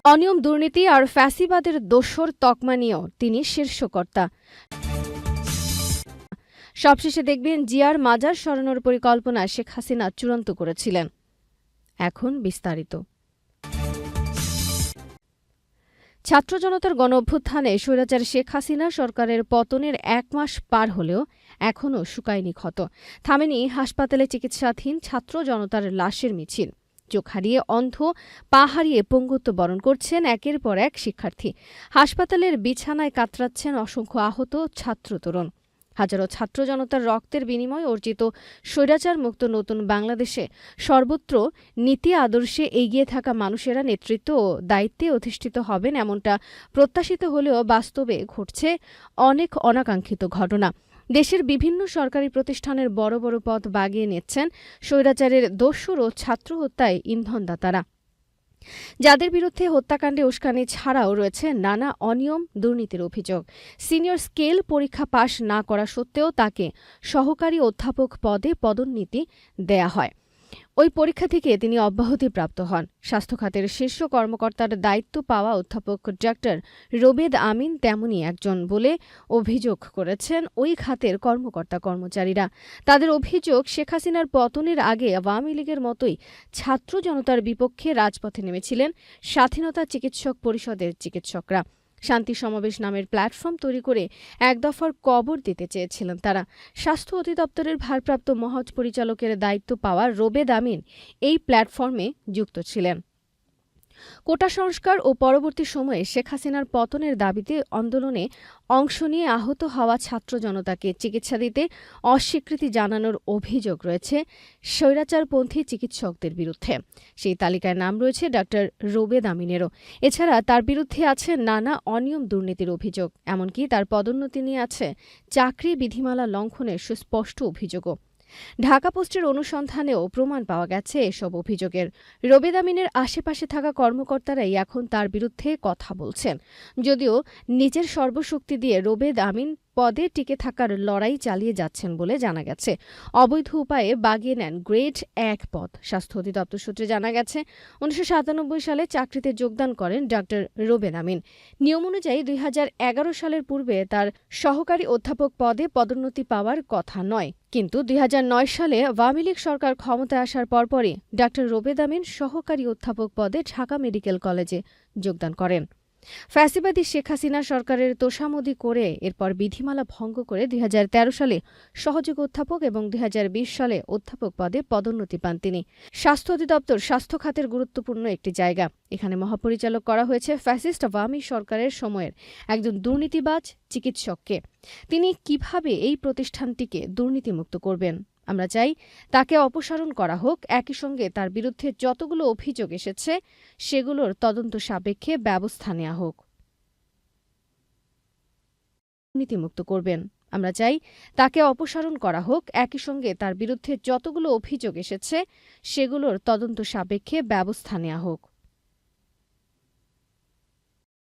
অনিয়ম, দুর্নীতি আর ফ্যাসিবাদের দোসর তকমা নিয়েও তিনি শীর্ষকর্তা। সবশেষে দেখবেন জিয়ার মাজার সরানোর পরিকল্পনা শেখ হাসিনা চূড়ান্ত করেছিলেন। এখন বিস্তারিত। ছাত্র জনতার গণঅভ্যুত্থানে স্বৈরাচার শেখ হাসিনা সরকারের পতনের ১ মাস পার হলেও এখনও শুকায়নি ক্ষত। থামেনি হাসপাতালে চিকিৎসাধীন ছাত্র জনতার লাশের মিছিল। চোখ হারিয়ে অন্ধ, পা হারিয়ে পঙ্গুত্ব বরণ করছেন একের পর এক শিক্ষার্থী। হাসপাতালের বিছানায় কাতরাচ্ছেন অসংখ্য আহত ছাত্র তরুণ। হাজারো ছাত্র জনতার রক্তের বিনিময়ে অর্জিত স্বৈরাচার মুক্ত নতুন বাংলাদেশে সর্বত্র নীতি আদর্শে এগিয়ে থাকা মানুষেরা নেতৃত্ব ও দায়িত্বে অধিষ্ঠিত হবেন, এমনটা প্রত্যাশিত হলেও বাস্তবে ঘটছে অনেক অনাকাঙ্ক্ষিত ঘটনা। দেশের বিভিন্ন সরকারি প্রতিষ্ঠানের বড় বড় পদ বাগিয়ে নিচ্ছেন স্বৈরাচারের দস্যুর ও ছাত্র হত্যায় ইন্ধনদাতারা, যাদের বিরুদ্ধে হত্যাকাণ্ডে উস্কানি ছাড়াও রয়েছে নানা অনিয়ম, দুর্নীতির অভিযোগ। সিনিয়র স্কেল পরীক্ষা পাশ না করা সত্ত্বেও তাকে সহকারী অধ্যাপক পদে পদোন্নতি দেয়া হয়। ওই পরীক্ষা থেকে তিনি অব্যাহতিপ্রাপ্ত হন। স্বাস্থ্য খাতের শীর্ষ কর্মকর্তার দায়িত্ব পাওয়া অধ্যাপক ডাক্তার রোবেদ আমিন তেমনই একজন বলে অভিযোগ করেছেন ওই খাতের কর্মকর্তা-কর্মচারীরা। তাদের অভিযোগ, শেখ হাসিনার পতনের আগে আওয়ামী লীগের মতোই ছাত্র জনতার বিপক্ষে রাজপথে নেমেছিলেন স্বাধীনতা চিকিৎসক পরিষদের চিকিৎসকরা। শান্তি সমাবেশ নামের প্ল্যাটফর্ম তৈরি করে এক দফার কবর দিতে চেয়েছিলেন তারা। স্বাস্থ্য অধিদপ্তরের ভারপ্রাপ্ত মহাপরিচালকের দায়িত্ব পাওয়া রোবেদ আমিন এই প্ল্যাটফর্মে যুক্ত ছিলেন। কোটা সংস্কার ও পরবর্তী সময়ে শেখ হাসিনার পতনের দাবিতে আন্দোলনে অংশ নিয়ে আহত হওয়া ছাত্র জনতাকে চিকিৎসা দিতে অস্বীকৃতি জানানোর অভিযোগ রয়েছে স্বৈরাচারপন্থী চিকিৎসকদের বিরুদ্ধে। সেই তালিকায় নাম রয়েছে ডাক্তার রোবেদ আমিনেরও। এছাড়া তার বিরুদ্ধে আছে নানা অনিয়ম, দুর্নীতির অভিযোগ। এমনকি তার পদোন্নতি নিয়ে আছে চাকরি বিধিমালা লঙ্ঘনের সুস্পষ্ট অভিযোগও। ঢাকা পোস্টের অনুসন্ধানেও প্রমাণ পাওয়া গেছে এসব অভিযোগের। রোবেদ আমিনের আশেপাশে থাকা কর্মকর্তারাই এখন তার বিরুদ্ধে কথা বলছেন। যদিও নিজের সর্বশক্তি দিয়ে রোবেদ আমিন পদে টিকে থাকার লড়াই চালিয়ে যাচ্ছেন বলে জানা গেছে। অবৈধ উপায়ে বাগিয়ে নেন গ্রেড ১ পদ। স্বাস্থ্য অধিদপ্তর সূত্রে জানা গেছে ১৯৯৭ সালে চাকরিতে যোগদান করেন ডাক্তার রোবেদ আমিন। নিয়ম অনুযায়ী ২০১১ সালের পূর্বে তার সহকারী অধ্যাপক পদে পদোন্নতি পাওয়ার কথা নয়। কিন্তু ২০০৯ সালে আওয়ামী লীগ সরকার ক্ষমতায় আসার পরপরই ডাক্তার রোবেদ আমিন সহকারী অধ্যাপক পদে ঢাকা মেডিকেল কলেজে যোগদান করেন। ফ্যাসিবাদী শেখ হাসিনা সরকারের তোষামোদি করে এরপর বিধিমালা ভঙ্গ করে ২০১৩ সালে সহযোগী অধ্যাপক এবং ২০২০ সালে অধ্যাপক পদে পদোন্নতি পান তিনি। স্বাস্থ্য অধিদপ্তর স্বাস্থ্য খাতের গুরুত্বপূর্ণ একটি জায়গা। এখানে মহাপরিচালক করা হয়েছে ফ্যাসিস্ট আওয়ামী সরকারের সময়ের একজন দুর্নীতিবাজ চিকিৎসককে। তিনি কিভাবে এই প্রতিষ্ঠানটিকে দুর্নীতিমুক্ত করবেন? আমরা চাই তাকে অপসারণ করা হোক। একই সঙ্গে তার বিরুদ্ধে যতগুলো অভিযোগ এসেছে সেগুলোর তদন্ত সাপেক্ষে ব্যবস্থা নেওয়া হোক। দুর্নীতিমুক্ত করবেন। আমরা চাই তাকে অপসারণ করা হোক। একই সঙ্গে তার বিরুদ্ধে যতগুলো অভিযোগ এসেছে সেগুলোর তদন্ত সাপেক্ষে ব্যবস্থা নেওয়া হোক।